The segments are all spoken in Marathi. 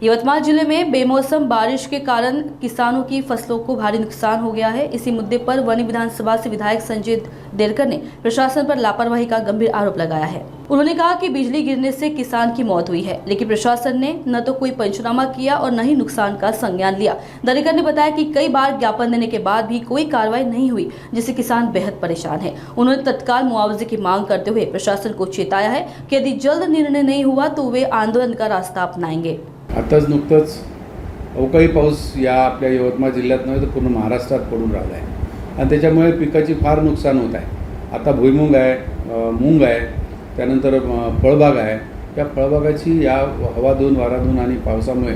यवतमाल जिले में बेमौसम बारिश के कारण किसानों की फसलों को भारी नुकसान हो गया है। इसी मुद्दे पर वनी विधानसभा से विधायक संजय देरकर ने प्रशासन पर लापरवाही का गंभीर आरोप लगाया है। उन्होंने कहा कि बिजली गिरने से किसान की मौत हुई है, लेकिन प्रशासन ने न तो कोई पंचनामा किया और न ही नुकसान का संज्ञान लिया। देरकर ने बताया कि कई बार ज्ञापन देने के बाद भी कोई कार्रवाई नहीं हुई, जिससे किसान बेहद परेशान है। उन्होंने तत्काल मुआवजे की मांग करते हुए प्रशासन को चेताया है कि यदि जल्द निर्णय नहीं हुआ तो वे आंदोलन का रास्ता अपनाएंगे। आताच नुकतंच अवकाळी पाऊस या आपल्या यवतमाळ जिल्ह्यात नव्हे तर पूर्ण महाराष्ट्रात पडून राहिला आहे आणि त्याच्यामुळे पिकाची फार नुकसान होत आहे। आता भुईमुग आहे, मूग आहे, त्यानंतर फळबाग आहे। या फळबागाची या हवा दोन वारा दोन आणि पावसामुळे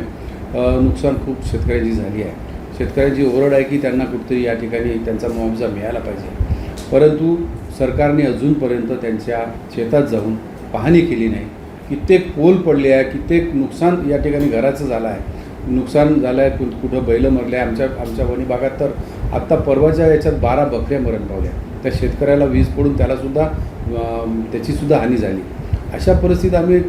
नुकसान खूप शेतकऱ्यांची झाली आहे। शेतकऱ्यांची ओरड आहे की त्यांना कुठेतरी या ठिकाणी त्यांचा मुआवजा मिळाला पाहिजे, परंतु सरकारने अजूनपर्यंत त्यांच्या शेतात जाऊन पाहणी केली नाही। कित्येक पोल पडले आहे, कित्येक नुकसान या ठिकाणी घराचं झालं आहे, नुकसान झालं आहे, कुठं बैल मरले। आमच्या वणी भागात तर आत्ता परवाच्या याच्यात 12 बकऱ्या मरण पावल्या। त्या शेतकऱ्याला वीज पडून त्याचीसुद्धा हानी झाली। अशा परिस्थितीत आम्ही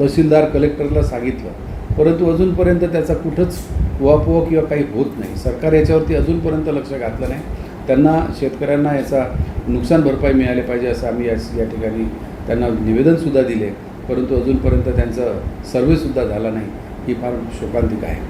तहसीलदार कलेक्टरला सांगितलं, परंतु अजूनपर्यंत त्याचा कुठंच उहापोह किंवा काही होत नाही। सरकार याच्यावरती अजूनपर्यंत लक्ष घातलं नाही। त्यांना शेतकऱ्यांना याचा नुकसान भरपाई मिळाली पाहिजे असं आम्ही या ठिकाणी त्यांना निवेदनसुद्धा दिले, परंतु अजूनपर्यंत त्यांचं सर्व्हेसुद्धा झाला नाही। ही फार शोकांतिक आहे।